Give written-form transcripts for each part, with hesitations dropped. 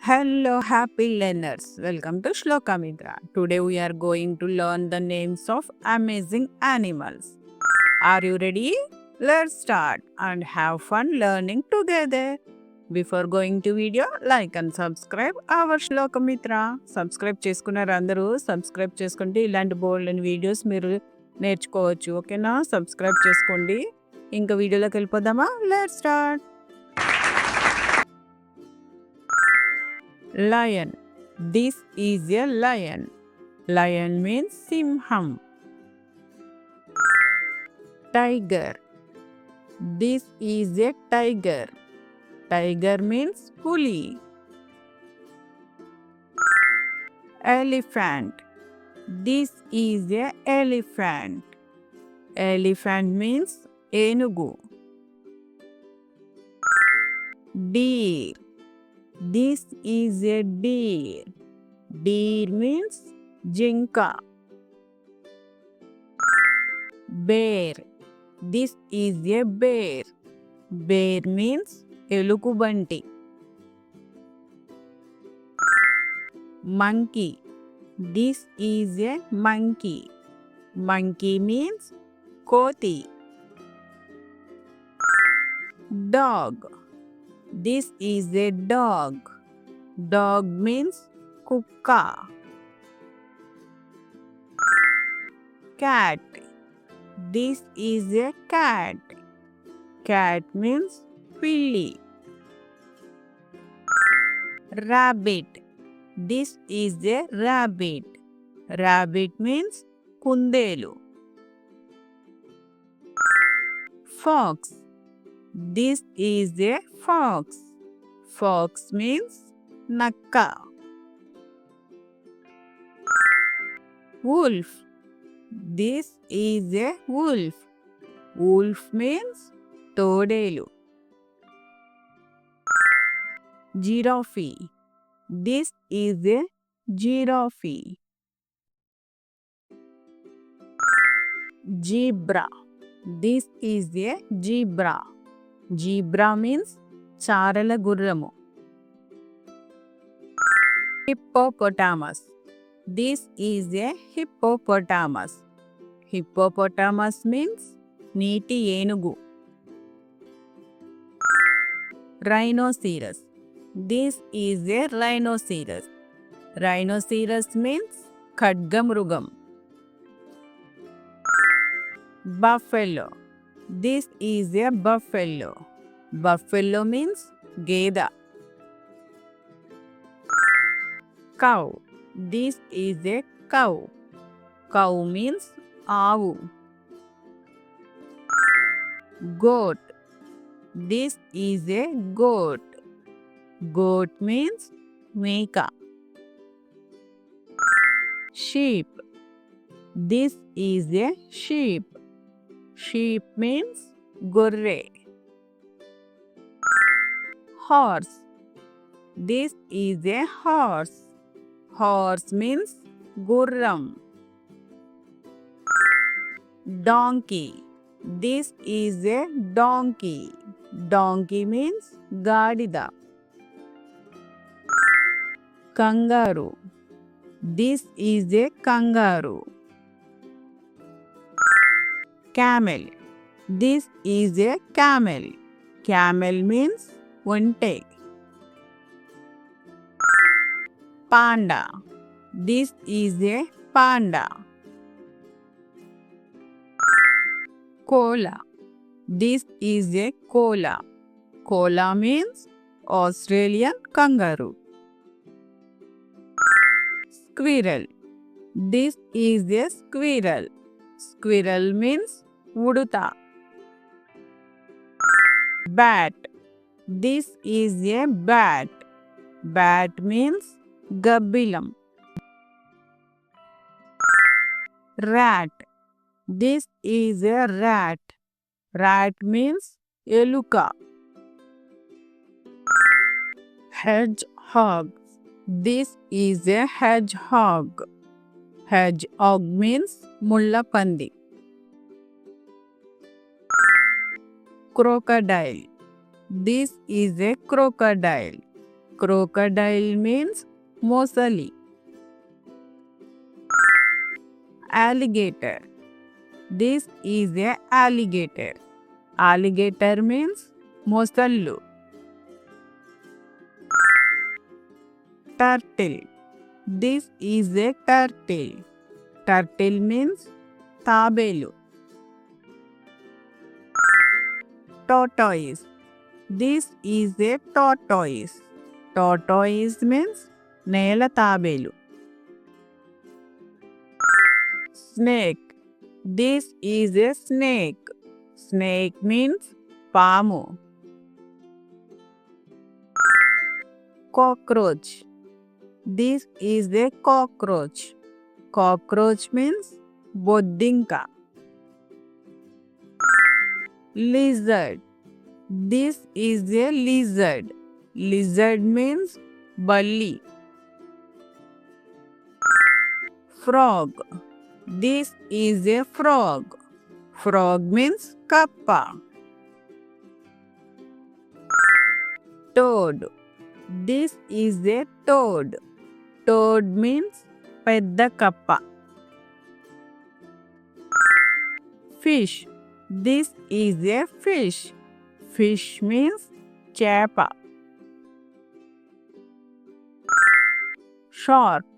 Hello, happy learners. Welcome to Slokamithra. Today we are going to learn the names of amazing animals. Are you ready? Let's start and have fun learning together. Before going to video, like and subscribe our Slokamithra. Subscribe చేసుకున్నారు అందరూ subscribe చేసుకుంటే ఇలాంటి బోల్డ్ videos మీరు నేర్చుకోవచ్చు ఓకేనా subscribe చేసుకోండి ఇంకా వీడియోలోకి వెళ్ళిపోదామా let's start Lion. This is a lion. Lion means simham. Tiger. This is a tiger. Tiger means puli. Elephant. This is a elephant. Elephant means enugu. Deer. This is a deer. Deer means jinka. Bear. This is a bear. Bear means elukubanti. Monkey. This is a monkey. Monkey means koti. Dog. This is a dog. Dog means kukka. Cat. This is a cat. Cat means pilli. Rabbit. This is a rabbit. Rabbit means kundelu. Fox. This is a fox. Fox means nakka. Wolf. This is a wolf. Wolf means todelu. Giraffe. This is a giraffe. Zebra. This is a zebra. Zebra means charala gurramu. Hippopotamus. This is a hippopotamus. Hippopotamus means neeti enugu. Rhinoceros. This is a rhinoceros. Rhinoceros means khadgamrugam. Buffalo. This is a buffalo. Buffalo means geda. Cow. This is a cow. Cow means aavu. Goat. This is a goat. Goat means meka. Sheep. This is a sheep. Sheep means gorre. Horse. This is a horse. Horse means gurram. Donkey. This is a donkey. Donkey means gadida. Kangaroo. This is a kangaroo. Camel. This is a camel. Camel means onte. Panda. This is a panda. Koala. This is a koala. Koala means Australian kangaroo. Squirrel. This is a squirrel. Squirrel means uduta. Bat. This is a bat. Bat means gabbilam. Rat. This is a rat. Rat means eluka. Hedgehog. This is a hedgehog. Hedgehog means mullapandi. Crocodile. This is a crocodile. Crocodile means mosali. Alligator. This is a alligator. Alligator means mosallu. Turtle. This is a turtle. Turtle means tabelu. Tortoise. This is a tortoise. Tortoise means నేల తాబేలు. Snake. This is a snake. Snake means పాము. Cockroach. This is a cockroach. Cockroach means బొద్దింక. Lizard. This is a lizard. Lizard means balli. Frog. This is a frog. Frog means kappa. Toad. This is a toad. Toad means pedda kappa. Fish. This is a fish. Fish means చేప. Shark.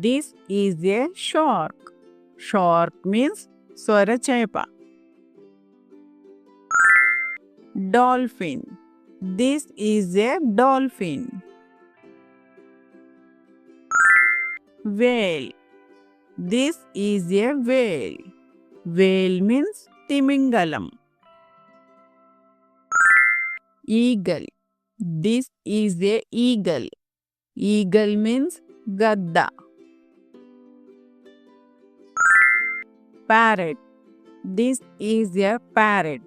This is a shark. Shark means సొరచేప. Dolphin. This is a dolphin. Whale. This is a whale. Whale means తిమింగలం. Eagle. This is a eagle. Eagle means gadda. Parrot. This is a parrot.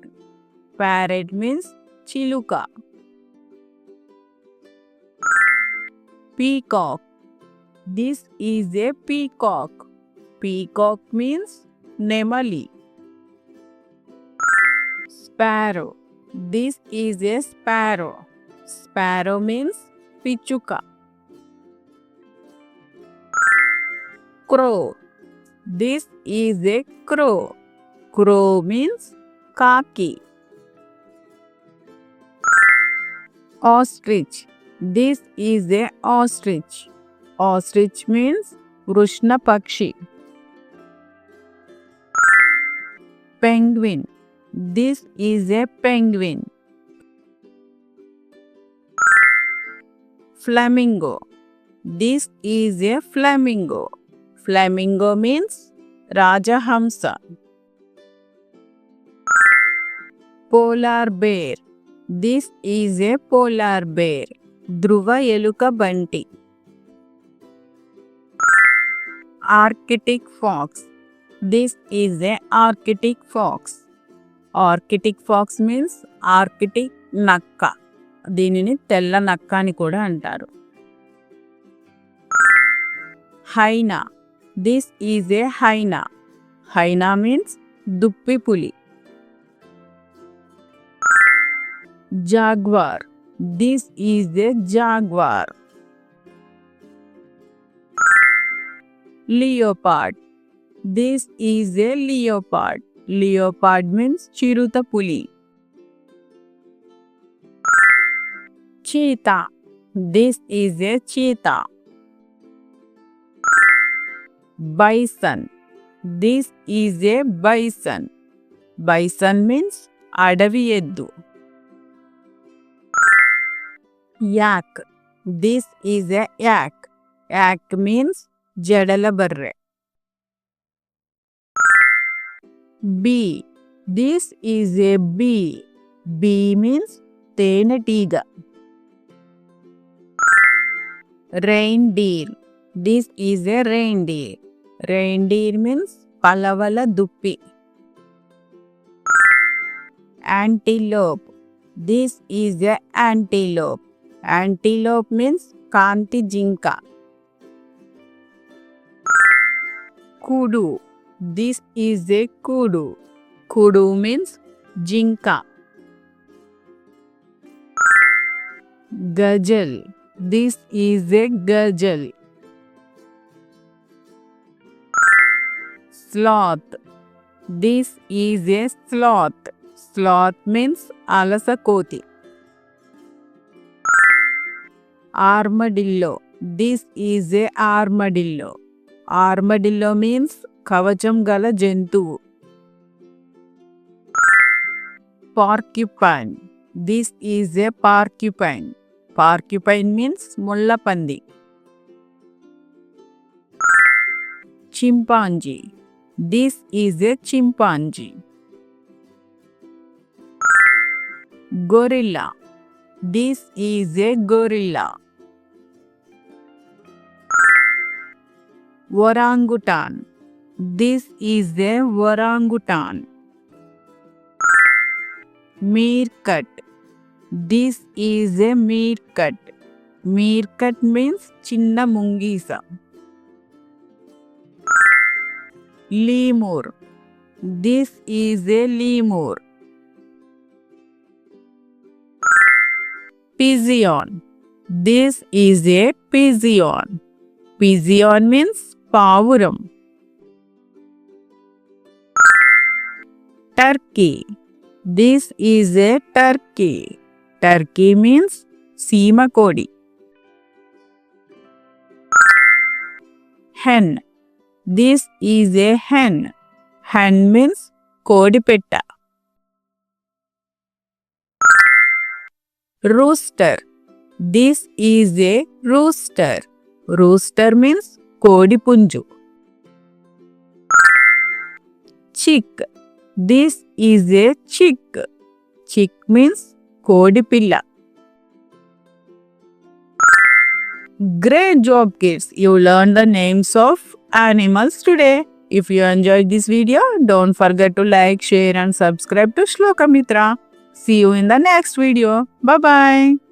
Parrot means chiluka. Peacock. This is a peacock. Peacock means nemali. Sparrow. This is a sparrow. Sparrow means pichuka. Crow. This is a crow. Crow means kaki. Ostrich. This is a ostrich. Ostrich means వృష్ణ పక్షి. Penguin. This is a penguin. Flamingo. This is a flamingo. Flamingo means Rajahamsa. Polar bear. This is a polar bear. Dhruva eluka banti. Arctic fox. This is a Arctic fox. Arctic fox means Arctic నక్క. దీనిని తెల్ల నక్క అని కూడా అంటారు. Hyena. This is a hyena. Hyena means దుప్పి పులి. Jaguar. This is a jaguar. Leopard. This is a leopard. Leopard means చిరుత పులి. Cheetah. This is a cheetah. Bison. This is a bison. Bison means అడవి ఎద్దు. Yak. This is a yak. Yak means జడల బర్రె. Bee. This is a bee. Bee means తేనెటీగ. Reindeer. This is a reindeer. Reindeer means పలవల దుప్పి. Antelope. This is a antelope. Antelope means కాంతి జింక. Kudu. This is a kudu. Kudu means జింక. Gazelle. This is a gazelle. Sloth. This is a sloth. Sloth means alasakoti. Armadillo. This is a armadillo. Armadillo means kavacham gala jentuvu. Porcupine. This is a porcupine. Porcupine means mullapandi. Chimpanzee. This is a chimpanzee. Gorilla. This is a gorilla. Orangutan. This is a orangutan. Meerkat. This is a meerkat. Meerkat means chinna mungisa. Lemur. This is a lemur. Pigeon. This is a pigeon. Pigeon means pavuram. Turkey. This is a turkey. Turkey means seema kodi. Hen. This is a hen. Hen means kodi petta. Rooster. This is a rooster. Rooster means kodi punju. Chick. This is a chick. Chick means kodi pilla. Great job, kids. You learned the names of animals today. If you enjoyed this video, don't forget to like, share and subscribe to Slokamithra. See you in the next video. Bye-bye.